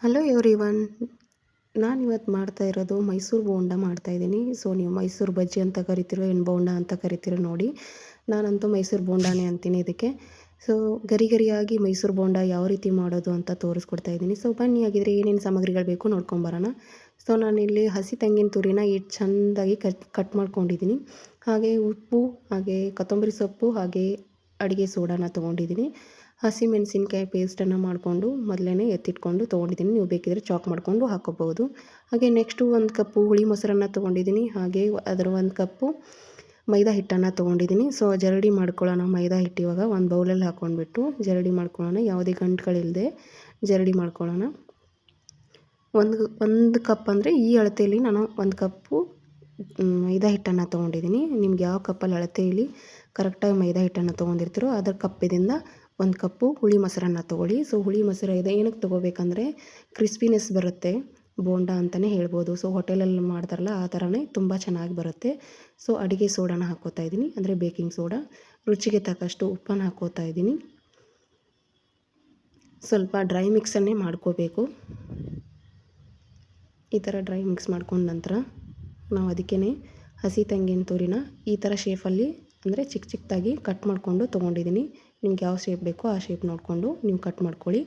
Hello everyone. ನಾನಿವತ್ತು ಮಾಡ್ತಾ ಇರೋದು ಮೈಸೂರು ಬೋಂಡ ಮಾಡ್ತಾಯಿದ್ದೀನಿ. ಸೊ ನೀವು ಮೈಸೂರು ಬಜ್ಜಿ ಅಂತ ಕರಿತೀರೋ ಏನು ಬೋಂಡ ಅಂತ ಕರಿತೀರೋ ನೋಡಿ. ನಾನಂತೂ ಮೈಸೂರು ಬೋಂಡಾನೇ ಅಂತೀನಿ ಇದಕ್ಕೆ. ಸೊ ಗರಿಯಾಗಿ ಮೈಸೂರು ಬೋಂಡ ಯಾವ ರೀತಿ ಮಾಡೋದು ಅಂತ ತೋರಿಸ್ಕೊಡ್ತಾ ಇದ್ದೀನಿ. ಸೊ ಬನ್ನಿ, ಆಗಿದ್ರೆ ಏನೇನು ಸಾಮಗ್ರಿಗಳು ಬೇಕು ನೋಡ್ಕೊಂಬರೋಣ. ಸೊ ನಾನಿಲ್ಲಿ ಹಸಿ ತೆಂಗಿನ ತುರಿನ ಇಟ್ಟು ಚೆಂದಾಗಿ ಕಟ್ ಮಾಡ್ಕೊಂಡಿದ್ದೀನಿ. ಹಾಗೆ ಉಪ್ಪು, ಹಾಗೆ ಕೊತ್ತಂಬರಿ ಸೊಪ್ಪು, ಹಾಗೆ ಅಡುಗೆ ಸೋಡಾನ ತೊಗೊಂಡಿದ್ದೀನಿ. ಹಸಿ ಮೆಣಸಿನ್ಕಾಯಿ ಪೇಸ್ಟನ್ನು ಮಾಡಿಕೊಂಡು ಮೊದಲೇ ಎತ್ತಿಟ್ಕೊಂಡು ತೊಗೊಂಡಿದ್ದೀನಿ. ನೀವು ಬೇಕಿದ್ರೆ ಚಾಕ್ ಮಾಡಿಕೊಂಡು ಹಾಕೋಬೋದು. ಹಾಗೆ ನೆಕ್ಸ್ಟು 1 ಕಪ್ಪು ಹುಳಿ ಮೊಸರನ್ನು ತೊಗೊಂಡಿದ್ದೀನಿ. ಹಾಗೆ ಅದರ 1 ಕಪ್ಪು ಮೈದಾ ಹಿಟ್ಟನ್ನು ತೊಗೊಂಡಿದ್ದೀನಿ. ಸೊ ಜರಡಿ ಮಾಡ್ಕೊಳ್ಳೋಣ ಮೈದಾ ಹಿಟ್ಟು. ಇವಾಗ ಒಂದು ಬೌಲಲ್ಲಿ ಹಾಕ್ಕೊಂಡ್ಬಿಟ್ಟು ಜರಡಿ ಮಾಡ್ಕೊಳ್ಳೋಣ. ಯಾವುದೇ ಗಂಟುಗಳಿಲ್ಲದೆ ಜರಡಿ ಮಾಡ್ಕೊಳ್ಳೋಣ. ಒಂದು ಕಪ್ ಅಂದರೆ ಈ ಅಳತೆಯಲ್ಲಿ ನಾನು 1 ಕಪ್ಪು ಮೈದಾ ಹಿಟ್ಟನ್ನು ತೊಗೊಂಡಿದ್ದೀನಿ. ನಿಮ್ಗೆ ಯಾವ ಕಪ್ಪಲ್ಲಿ ಅಳತೆಯಲ್ಲಿ ಕರೆಕ್ಟಾಗಿ ಮೈದಾ ಹಿಟ್ಟನ್ನು ತೊಗೊಂಡಿರ್ತೀರೋ ಅದರ ಕಪ್ಪಿದಿಂದ 1 ಕಪ್ಪು ಹುಳಿ ಮೊಸರನ್ನು ತೊಗೊಳ್ಳಿ. ಸೊ ಹುಳಿ ಮೊಸರು ಇದೆ ಏನಕ್ಕೆ ತೊಗೋಬೇಕಂದ್ರೆ ಕ್ರಿಸ್ಪಿನೆಸ್ ಬರುತ್ತೆ, ಬೋಂಡ ಅಂತಲೇ ಹೇಳ್ಬೋದು. ಸೊ ಹೋಟೆಲಲ್ಲಿ ಮಾಡ್ತಾರಲ್ಲ ಆ ಥರನೇ ತುಂಬ ಚೆನ್ನಾಗಿ ಬರುತ್ತೆ. ಸೊ ಅಡುಗೆ ಸೋಡಾನ ಹಾಕ್ಕೋತಾ ಇದ್ದೀನಿ, ಅಂದರೆ ಬೇಕಿಂಗ್ ಸೋಡಾ. ರುಚಿಗೆ ತಕ್ಕಷ್ಟು ಉಪ್ಪನ್ನು ಹಾಕ್ಕೋತಾ ಇದ್ದೀನಿ. ಸ್ವಲ್ಪ ಡ್ರೈ ಮಿಕ್ಸನ್ನೇ ಮಾಡ್ಕೋಬೇಕು. ಈ ಥರ ಡ್ರೈ ಮಿಕ್ಸ್ ಮಾಡ್ಕೊಂಡ ನಂತರ ನಾವು ಅದಕ್ಕೇ ಹಸಿ ತೆಂಗಿನ ತುರಿನ ಈ ಥರ ಶೇಪಲ್ಲಿ, ಅಂದರೆ ಚಿಕ್ಕ ಚಿಕ್ಕದಾಗಿ ಕಟ್ ಮಾಡಿಕೊಂಡು ತೊಗೊಂಡಿದ್ದೀನಿ. ನಿಮ್ಗೆ ಯಾವ ಶೇಪ್ ಬೇಕೋ ಆ ಶೇಪ್ ನೋಡಿಕೊಂಡು ನೀವು ಕಟ್ ಮಾಡ್ಕೊಳ್ಳಿ.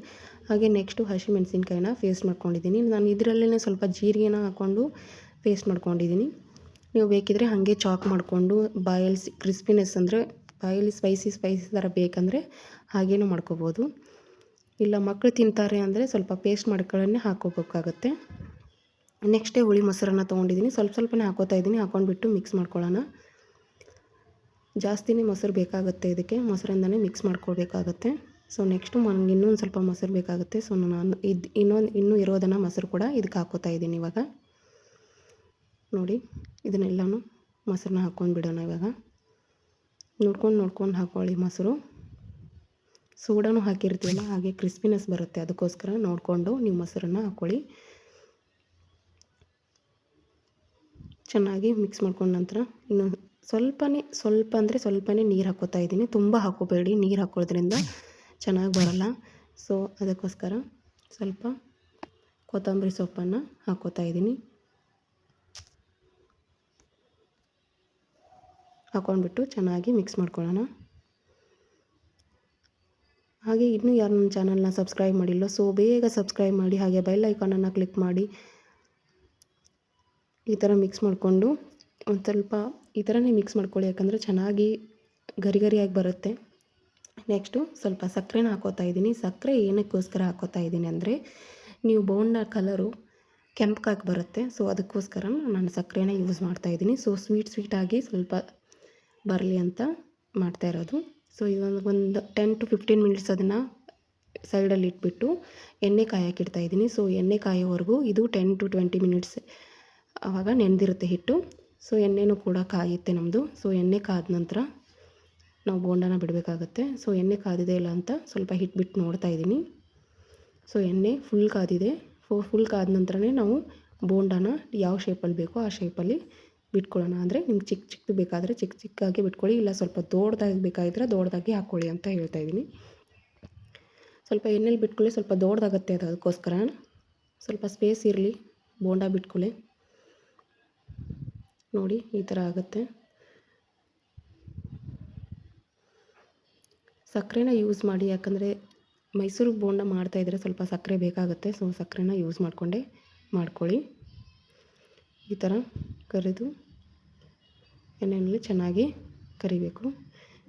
ಹಾಗೆ ನೆಕ್ಸ್ಟು ಹಸಿ ಮೆಣಸಿನ್ಕಾಯಿನ ಪೇಸ್ಟ್ ಮಾಡ್ಕೊಂಡಿದ್ದೀನಿ. ನಾನು ಇದರಲ್ಲೇ ಸ್ವಲ್ಪ ಜೀರಿಗೆನ ಹಾಕ್ಕೊಂಡು ಪೇಸ್ಟ್ ಮಾಡ್ಕೊಂಡಿದ್ದೀನಿ. ನೀವು ಬೇಕಿದ್ರೆ ಹಾಗೆ ಚಾಕ್ ಮಾಡಿಕೊಂಡು ಬಾಯಲ್ಲಿ ಕ್ರಿಸ್ಪಿನೆಸ್, ಅಂದರೆ ಬಾಯಲ್ಲಿ ಸ್ಪೈಸಿ ಥರ ಬೇಕಂದರೆ ಹಾಗೇನೂ ಮಾಡ್ಕೋಬೋದು. ಇಲ್ಲ ಮಕ್ಕಳು ತಿಂತಾರೆ ಅಂದರೆ ಸ್ವಲ್ಪ ಪೇಸ್ಟ್ ಮಾಡ್ಕೊಳ್ಳೇ ಹಾಕ್ಕೋಬೇಕಾಗತ್ತೆ. ನೆಕ್ಸ್ಟೇ ಹುಳಿ ಮೊಸರನ್ನು ತೊಗೊಂಡಿದ್ದೀನಿ. ಸ್ವಲ್ಪನೇ ಹಾಕೋತಾ ಇದ್ದೀನಿ. ಹಾಕ್ಕೊಂಡ್ಬಿಟ್ಟು ಮಿಕ್ಸ್ ಮಾಡ್ಕೊಳ್ಳೋಣ. ಜಾಸ್ತಿನೇ ಮೊಸರು ಬೇಕಾಗುತ್ತೆ ಇದಕ್ಕೆ, ಮೊಸರಿಂದನೇ ಮಿಕ್ಸ್ ಮಾಡ್ಕೊಳ್ಬೇಕಾಗತ್ತೆ. ಸೊ ನೆಕ್ಸ್ಟು ನನಗೆ ಇನ್ನೊಂದು ಸ್ವಲ್ಪ ಮೊಸರು ಬೇಕಾಗುತ್ತೆ. ಸೊ ನಾನು ಇನ್ನೂ ಇರೋದನ್ನು ಮೊಸರು ಕೂಡ ಇದಕ್ಕೆ ಹಾಕೋತಾ ಇದ್ದೀನಿ. ಇವಾಗ ನೋಡಿ, ಇದನ್ನೆಲ್ಲನೂ ಮೊಸರನ್ನ ಹಾಕ್ಕೊಂಡು ಬಿಡೋಣ. ಇವಾಗ ನೋಡ್ಕೊಂಡು ಹಾಕ್ಕೊಳ್ಳಿ ಮೊಸರು. ಸೋಡಾನು ಹಾಕಿರ್ತೀವಲ್ಲ, ಹಾಗೆ ಕ್ರಿಸ್ಪಿನೆಸ್ ಬರುತ್ತೆ. ಅದಕ್ಕೋಸ್ಕರ ನೋಡಿಕೊಂಡು ನೀವು ಮೊಸರನ್ನು ಹಾಕ್ಕೊಳ್ಳಿ. ಚೆನ್ನಾಗಿ ಮಿಕ್ಸ್ ಮಾಡ್ಕೊಂಡ ನಂತರ ಇನ್ನು ಸ್ವಲ್ಪನೇ ನೀರು ಹಾಕ್ಕೋತಾ ಇದ್ದೀನಿ. ತುಂಬ ಹಾಕೋಬೇಡಿ, ನೀರು ಹಾಕೋದ್ರಿಂದ ಚೆನ್ನಾಗಿ ಬರೋಲ್ಲ. ಸೊ ಅದಕ್ಕೋಸ್ಕರ ಸ್ವಲ್ಪ ಕೊತ್ತಂಬರಿ ಸೊಪ್ಪನ್ನು ಹಾಕ್ಕೋತಾ ಇದ್ದೀನಿ. ಹಾಕ್ಕೊಂಡ್ಬಿಟ್ಟು ಚೆನ್ನಾಗಿ ಮಿಕ್ಸ್ ಮಾಡ್ಕೊಳ್ಳೋಣ. ಹಾಗೆ ಇನ್ನೂ ಯಾರು ನನ್ನ ಚಾನಲ್ನ ಸಬ್ಸ್ಕ್ರೈಬ್ ಮಾಡಿಲ್ಲ, ಸೊ ಬೇಗ ಸಬ್ಸ್ಕ್ರೈಬ್ ಮಾಡಿ. ಹಾಗೆ ಬೆಲ್ ಐಕಾನನ್ನು ಕ್ಲಿಕ್ ಮಾಡಿ. ಈ ಥರ ಮಿಕ್ಸ್ ಮಾಡಿಕೊಂಡು ಒಂದು ಸ್ವಲ್ಪ ಈ ಥರನೇ ಮಿಕ್ಸ್ ಮಾಡ್ಕೊಳ್ಳಿ, ಯಾಕಂದರೆ ಚೆನ್ನಾಗಿ ಗರಿಯಾಗಿ ಬರುತ್ತೆ. ನೆಕ್ಸ್ಟು ಸ್ವಲ್ಪ ಸಕ್ಕರೆನ ಹಾಕೋತಾ ಇದ್ದೀನಿ. ಸಕ್ಕರೆ ಏನಕ್ಕೋಸ್ಕರ ಹಾಕೋತಾ ಇದ್ದೀನಿ ಅಂದರೆ, ನೀವು ಬೋಂಡ ಕಲರು ಕೆಂಪಗಾಗಿ ಬರುತ್ತೆ. ಸೊ ಅದಕ್ಕೋಸ್ಕರ ನಾನು ಸಕ್ಕರೆನ ಯೂಸ್ ಮಾಡ್ತಾಯಿದ್ದೀನಿ. ಸೊ ಸ್ವೀಟಾಗಿ ಸ್ವಲ್ಪ ಬರಲಿ ಅಂತ ಮಾಡ್ತಾ ಇರೋದು. ಸೊ ಒಂದು 10 to 15 ಮಿನಿಟ್ಸ್ ಅದನ್ನು ಸೈಡಲ್ಲಿ ಇಟ್ಬಿಟ್ಟು ಎಣ್ಣೆ ಕಾಯೋಕ್ಕಿಡ್ತಾಯಿದ್ದೀನಿ. ಸೊ ಎಣ್ಣೆ ಕಾಯೋವರೆಗೂ ಇದು 10 to 20 ಮಿನಿಟ್ಸ್ ಆವಾಗ ನೆನೆದಿರುತ್ತೆ ಹಿಟ್ಟು. ಸೊ ಎಣ್ಣೆನೂ ಕೂಡ ಕಾಯುತ್ತೆ ನಮ್ಮದು. ಸೊ ಎಣ್ಣೆ ಕಾದ ನಂತರ ನಾವು ಬೋಂಡನ ಬಿಡಬೇಕಾಗತ್ತೆ. ಸೊ ಎಣ್ಣೆ ಕಾದಿದೆ ಇಲ್ಲ ಅಂತ ಸ್ವಲ್ಪ ಹಿಟ್ಬಿಟ್ಟು ನೋಡ್ತಾ ಇದ್ದೀನಿ. ಸೊ ಎಣ್ಣೆ ಫುಲ್ ಕಾದಿದೆ. ಫುಲ್ ಕಾದ ನಂತರನೇ ನಾವು ಬೋಂಡನ ಯಾವ ಶೇಪಲ್ಲಿ ಬೇಕೋ ಆ ಶೇಪಲ್ಲಿ ಬಿಟ್ಕೊಳ್ಳೋಣ. ಅಂದರೆ ನಿಮ್ಗೆ ಚಿಕ್ಕದು ಬೇಕಾದರೆ ಚಿಕ್ಕಾಗಿ ಬಿಟ್ಕೊಳ್ಳಿ, ಇಲ್ಲ ಸ್ವಲ್ಪ ದೊಡ್ಡದಾಗಿ ಬೇಕಾಗಿದ್ರೆ ದೊಡ್ಡದಾಗಿ ಹಾಕ್ಕೊಳ್ಳಿ ಅಂತ ಹೇಳ್ತಾ ಇದ್ದೀನಿ. ಸ್ವಲ್ಪ ಎಣ್ಣೆಲಿ ಬಿಟ್ಕೊಳ್ಳಿ, ಸ್ವಲ್ಪ ದೊಡ್ಡದಾಗತ್ತೆ ಅದಕ್ಕೋಸ್ಕರ ಸ್ವಲ್ಪ ಸ್ಪೇಸ್ ಇರಲಿ, ಬೋಂಡ ಬಿಟ್ಕೊಳ್ಳಿ. ನೋಡಿ ಈ ಥರ ಆಗುತ್ತೆ. ಸಕ್ಕರೆನ ಯೂಸ್ ಮಾಡಿ, ಯಾಕಂದರೆ ಮೈಸೂರು ಬೋಂಡ ಮಾಡ್ತಾಯಿದ್ರೆ ಸ್ವಲ್ಪ ಸಕ್ಕರೆ ಬೇಕಾಗುತ್ತೆ. ಸೊ ಸಕ್ಕರೆನ ಯೂಸ್ ಮಾಡ್ಕೊಳ್ಳಿ. ಈ ಥರ ಕರಿದು ಎಣ್ಣೆಯಲ್ಲಿ ಚೆನ್ನಾಗಿ ಕರಿಬೇಕು.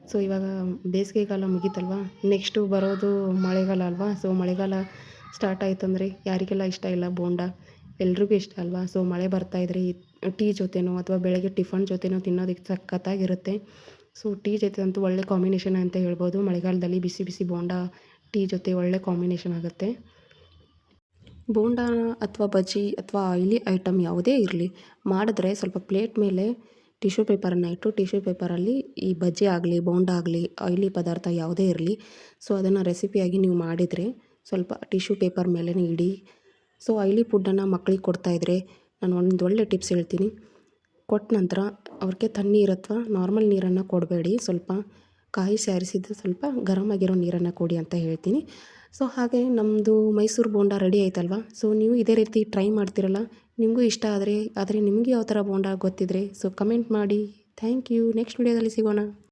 ಸೊ ಇವಾಗ ಬೇಸಿಗೆಗಾಲ ಮುಗೀತಲ್ವ, ನೆಕ್ಸ್ಟು ಬರೋದು ಮಳೆಗಾಲ ಅಲ್ವಾ. ಸೊ ಮಳೆಗಾಲ ಸ್ಟಾರ್ಟ್ ಆಯ್ತಂದರೆ ಯಾರಿಗೆಲ್ಲ ಇಷ್ಟ ಇಲ್ಲ ಬೋಂಡ, ಎಲ್ರಿಗೂ ಇಷ್ಟ ಅಲ್ವಾ. ಸೊ ಮಳೆ ಬರ್ತಾಯಿದ್ರೆ ಟೀ ಜೊತೆನೋ ಅಥವಾ ಬೆಳಗ್ಗೆ ಟಿಫನ್ ಜೊತೆನೋ ತಿನ್ನೋದಕ್ಕೆ ಸಖತ್ತಾಗಿರುತ್ತೆ. ಸೊ ಟೀ ಜೊತೆ ಅಂತೂ ಒಳ್ಳೆ ಕಾಂಬಿನೇಷನ್ ಅಂತ ಹೇಳ್ಬೋದು. ಮಳೆಗಾಲದಲ್ಲಿ ಬಿಸಿ ಬಿಸಿ ಬೋಂಡ ಟೀ ಜೊತೆ ಒಳ್ಳೆ ಕಾಂಬಿನೇಷನ್ ಆಗುತ್ತೆ. ಬೋಂಡ ಅಥವಾ ಬಜ್ಜಿ ಅಥವಾ ಆಯಿಲಿ ಐಟಮ್ ಯಾವುದೇ ಇರಲಿ, ಮಾಡಿದ್ರೆ ಸ್ವಲ್ಪ ಪ್ಲೇಟ್ ಮೇಲೆ ಟಿಶ್ಯೂ ಪೇಪರನ್ನು ಇಟ್ಟು ಟಿಶ್ಯೂ ಪೇಪರಲ್ಲಿ ಈ ಬಜ್ಜಿ ಆಗಲಿ ಬೋಂಡ ಆಗಲಿ ಆಯಿಲಿ ಪದಾರ್ಥ ಯಾವುದೇ ಇರಲಿ, ಸೊ ಅದನ್ನು ರೆಸಿಪಿಯಾಗಿ ನೀವು ಮಾಡಿದರೆ ಸ್ವಲ್ಪ ಟಿಶ್ಯೂ ಪೇಪರ್ ಮೇಲೇ ಇಡಿ. ಸೊ ಆಯಿಲಿ ಫುಡ್ಡನ್ನು ಮಕ್ಕಳಿಗೆ ಕೊಡ್ತಾಯಿದ್ರೆ ನಾನು ಒಂದು ಒಳ್ಳೆ ಟಿಪ್ಸ್ ಹೇಳ್ತೀನಿ. ಕೊಟ್ಟ ನಂತರ ಅವ್ರಿಗೆ ತಣ್ಣೀರು ಅಥವಾ ನಾರ್ಮಲ್ ನೀರನ್ನು ಕೊಡಬೇಡಿ, ಸ್ವಲ್ಪ ಕಾಯಿ ಸಾರಿಸಿದ್ದು ಸ್ವಲ್ಪ ಗರಮ್ ಆಗಿರೋ ನೀರನ್ನು ಕೊಡಿ ಅಂತ ಹೇಳ್ತೀನಿ. ಸೊ ಹಾಗೆ ನಮ್ಮದು ಮೈಸೂರು ಬೋಂಡ ರೆಡಿ ಆಯ್ತಲ್ವ. ಸೊ ನೀವು ಇದೇ ರೀತಿ ಟ್ರೈ ಮಾಡ್ತೀರಲ್ಲ, ನಿಮಗೂ ಇಷ್ಟ ಆದರೆ ನಿಮಗೆ ಯಾವ ಥರ ಬೋಂಡ ಗೊತ್ತಿದ್ರೆ ಸೊ ಕಮೆಂಟ್ ಮಾಡಿ. Thank you. ನೆಕ್ಸ್ಟ್ ವಿಡಿಯೋದಲ್ಲಿ ಸಿಗೋಣ.